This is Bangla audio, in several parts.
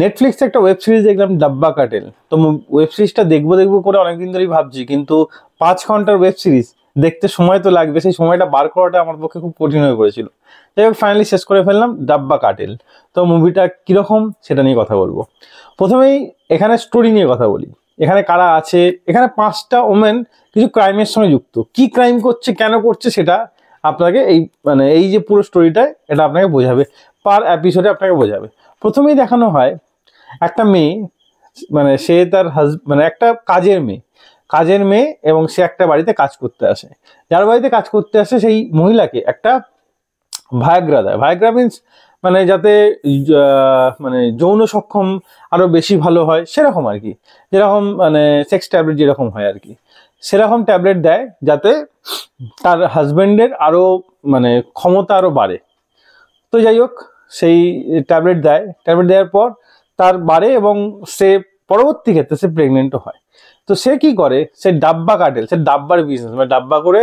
নেটফ্লিক্সে একটা ওয়েব সিরিজ দেখলাম ডাব্বা কাটেল। তো ওয়েব সিরিজটা দেখবো করে অনেকদিন ধরেই ভাবছি, কিন্তু 5 ঘন্টার ওয়েব সিরিজ দেখতে সময় তো লাগবে, সেই সময়টা বার করাটা আমার পক্ষে খুব কঠিন হয়ে পড়েছিল। যাই হোক ফাইনালি শেষ করে ফেললাম ডাব্বা কাটেল। তো মুভিটা কীরকম সেটা নিয়ে কথা বলবো। প্রথমেই এখানে স্টোরি নিয়ে কথা বলি। এখানে কারা আছে, এখানে 5টা ওমেন কিছু ক্রাইমের সঙ্গে যুক্ত। কি ক্রাইম করছে, কেন করছে, সেটা আপনাকে এই যে পুরো স্টোরিটায় এটা আপনাকে বোঝাবে, পার এপিসোডে আপনাকে বোঝাবে। প্রথমেই দেখানো হয় একটা মেয়ে, সে তার একটা কাজের মেয়ে এবং সে একটা বাড়িতে কাজ করতে আসে। যার বাড়িতে কাজ করতে আসে সেই মহিলাকে একটা ভায়াগ্রা দেয়। ভায়াগ্রা মিন্স যাতে যৌন সক্ষম আরো বেশি ভালো হয় সেরকম আর কি, যেরকম সেক্স ট্যাবলেট যেরকম হয় আর কি, সেরকম ট্যাবলেট দেয় যাতে তার হাজবেন্ডের আরো ক্ষমতা আরো বাড়ে। তো যাই হোক সেই ট্যাবলেট দেওয়ার পর তার বাড়ে এবং সে পরবর্তী ক্ষেত্রে সে প্রেগনেন্টও হয়। তো সে কি করে, সে ডাব্বা কাটেল, সে ডাব্বার বিজনেস, ডাব্বা করে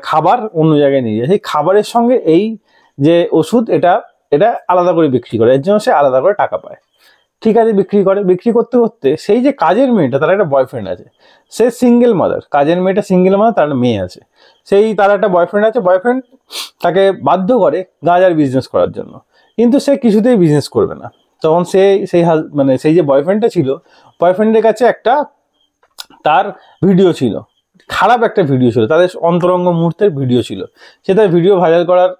খাবার অন্য জায়গায় নিয়ে যায়। সেই খাবারের সঙ্গে এই যে ওষুধ এটা আলাদা করে বিক্রি করে, এর জন্য সে আলাদা করে টাকা পায়। ঠিক আছে, বিক্রি করতে করতে সেই যে কাজের মেয়েটা, তার একটা বয়ফ্রেন্ড আছে, সে সিঙ্গেল মাদার, কাজের মেয়েটা সিঙ্গেল মাদার, তার একটা মেয়ে আছে, তার একটা বয়ফ্রেন্ড আছে। বয়ফ্রেন্ড তাকে বাধ্য করে গাঁজার বিজনেস করার জন্য, কিন্তু সে কিছুতেই বিজনেস করবে না। তখন সেই যে বয়ফ্রেন্ডটা ছিল, বয়ফ্রেন্ডের কাছে একটা তার ভিডিও ছিল, খারাপ একটা ভিডিও ছিল, তাদের অন্তরঙ্গ মুহূর্তের ভিডিও ছিল। সে তার ভিডিও ভাইরাল করার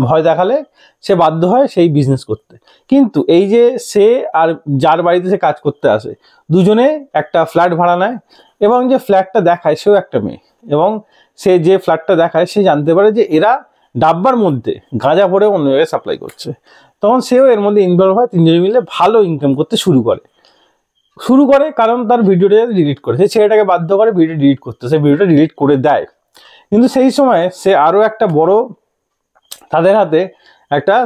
ভয় দেখালে সে বাধ্য হয় সেই বিজনেস করতে। কিন্তু এই যে সে আর যার বাড়িতে সে কাজ করতে আসে, দুজনে একটা ফ্ল্যাট ভাড়া নেয়, এবং যে ফ্ল্যাটটা দেখায় সেও একটা মেয়ে, এবং সে যে ফ্ল্যাটটা দেখায় সে জানতে পারে যে এরা ডাব্বার মধ্যে গাঁজা ভরে অন্য জায়গায় সাপ্লাই করছে। তখন সেও এর মধ্যে ইনভলভ হয়, তিনজনে মিলে ভালো ইনকাম করতে শুরু করে কারণ তার ভিডিওটা ডিলিট করে, সে ছেলেটাকে বাধ্য করে ভিডিও ডিলিট করতে, সে ভিডিওটা ডিলিট করে দেয়। কিন্তু সেই সময় সে আরও একটা বড় তাদের হাতে একটা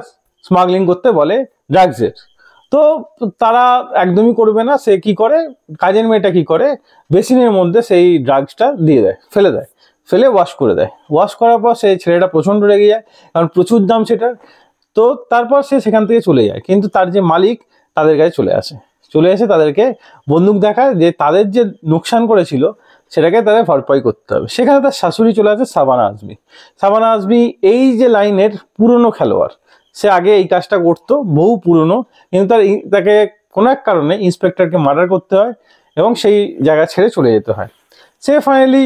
স্মাগলিং করতে বলে ড্রাগসের। তো তারা একদমই করবে না। সে কি করে, কাজের মেয়েটা কি করে, বেসিনের মধ্যে সেই ড্রাগসটা দিয়ে দেয়, ফেলে ওয়াশ করে দেয়। ওয়াশ করার পর সেই ছেলেটা প্রচণ্ড রেগে যায়, কারণ প্রচুর দাম সেটার। তো তারপর সে সেখান থেকে চলে যায়, কিন্তু তার যে মালিক তাদের কাছে চলে এসে তাদেরকে বন্দুক দেখায় যে তাদের যে লোকসান করেছিল সেটাকে তাদের ভরপাই করতে হবে। সেখানে তার শাশুড়ি চলে আসে সাবানা আজমি এই যে লাইনের পুরনো খেলোয়াড়। সে আগে এই কাজটা করতো, বহু পুরনো, কিন্তু তাকে কোনো এক কারণে ইন্সপেক্টরকে মার্ডার করতে হয় এবং সেই জায়গা ছেড়ে চলে যেতে হয়। সে ফাইনালি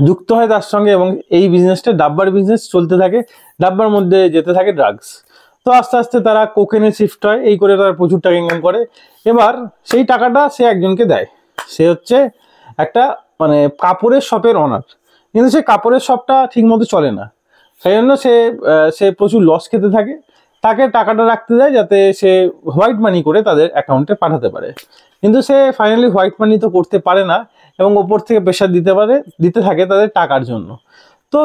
যুক্ত হয় তার সঙ্গে, এবং এই বিজনেসটা ডাব্বার বিজনেস চলতে থাকে। ডাব্বার মধ্যে যেতে থাকে ড্রাগস। তো আস্তে আস্তে তারা কোকেনে শিফট হয়, এই করে তারা প্রচুর টাকা ইনকাম করে। এবার সেই টাকাটা সে একজনকে দেয়, সে হচ্ছে একটা কাপড়ের শপের অনার, কিন্তু সে কাপড়ের শপটা ঠিক মতো চলে না, সেই জন্য সে প্রচুর লস খেতে থাকে। তাকে টাকাটা রাখতে দেয় যাতে সে হোয়াইট মানি করে তাদের অ্যাকাউন্টে পাঠাতে পারে, কিন্তু সে ফাইনালি হোয়াইট মানি তো করতে পারে না, এবং ওপর থেকে প্রেশার দিতে থাকে তাদের টাকার জন্য। তো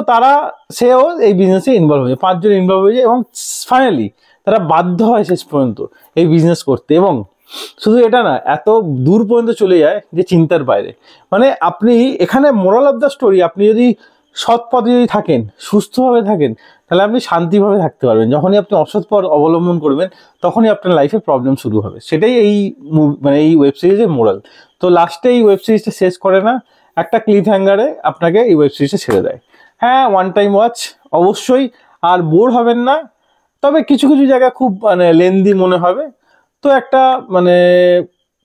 সেও এই বিজনেসে ইনভলভ হয়ে যায়, 5 জন ইনভলভ হয়ে যায়, এবং ফাইনালি তারা বাধ্য হয় শেষ পর্যন্ত এই বিজনেস করতে। এবং শুধু এটা না, এত দূর পর্যন্ত চলে যায় যে চিন্তার বাইরে। আপনি এখানে মোরাল অফ দ্য স্টোরি, আপনি যদি সৎ পথে যদি থাকেন, সুস্থভাবে থাকেন, তাহলে আপনি শান্তিভাবে থাকতে পারবেন। যখনই আপনি অসৎ পথ অবলম্বন করবেন তখনই আপনার লাইফে প্রবলেম শুরু হবে। সেটাই এই ওয়েব সিরিজের মোরাল। তো লাস্টে এই ওয়েব সিরিজটা শেষ করে না, একটা ক্লিফ হ্যাঙ্গারে আপনাকে এই ওয়েব সিরিজটা ছেড়ে দেয়। হ্যাঁ, ওয়ান টাইম ওয়াচ অবশ্যই, আর বোর হবেন না। তবে কিছু কিছু জায়গা খুব লেন্দি মনে হবে। তো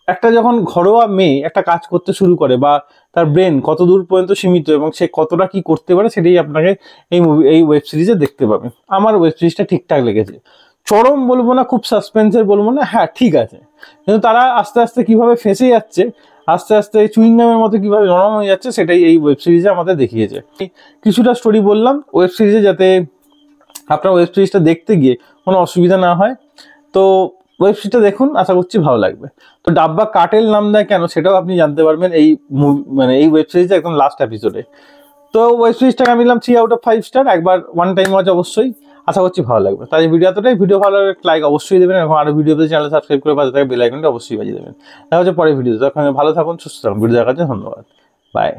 একটা যখন ঘরোয়া মেয়ে একটা কাজ করতে শুরু করে, বা তার ব্রেন কত দূর পর্যন্ত সীমিত এবং সে কতটা কি করতে পারে, সেটাই আপনাকে এই ওয়েব সিরিজে দেখতে পাবেন। আমার ওয়েব সিরিজটা ঠিকঠাক লেগেছে, চরম বলবো না, খুব সাসপেন্সের বলবো না, হ্যাঁ ঠিক আছে। কিন্তু তারা আস্তে আস্তে কিভাবে ফেঁসে যাচ্ছে, আস্তে আস্তে চুইংগামের মতো কিভাবে নরম হয়ে যাচ্ছে, সেটাই এই ওয়েব সিরিজে আমাদের দেখিয়েছে। কিছুটা স্টোরি বললাম ওয়েব সিরিজে, যাতে আপনার ওয়েব সিরিজটা দেখতে গিয়ে কোনো অসুবিধা না হয়। তো ওয়েব সিরিজটা দেখুন, আশা করছি ভালো লাগবে। তো ডাব্বা কাটেল নাম দেয় কেন সেটাও আপনি জানতে পারবেন এই এই ওয়েব সিরিজে একদম লাস্ট এপিসোডে। তো ওয়েব সিরিজটাকে আমি দিলাম 3 out of 5 স্টার। একবার ওয়ান টাইম ওয়াচ অবশ্যই, আশা করছি ভালো লাগবে। তাই ভিডিও এতটাই, ভিডিও ভালো লাগলে লাইক অবশ্যই দেবেন, এবং আরও ভিডিওতে চ্যানেল সাবস্ক্রাইব করে পাশে থাকা বেল আইকনটা অবশ্যই বাজিয়ে দেবেন। দেখা হচ্ছে পরের ভিডিওতে। তখন ভালো থাকুন, সুস্থ থাকুন। ভিডিও দেখার জন্য ধন্যবাদ, বাই।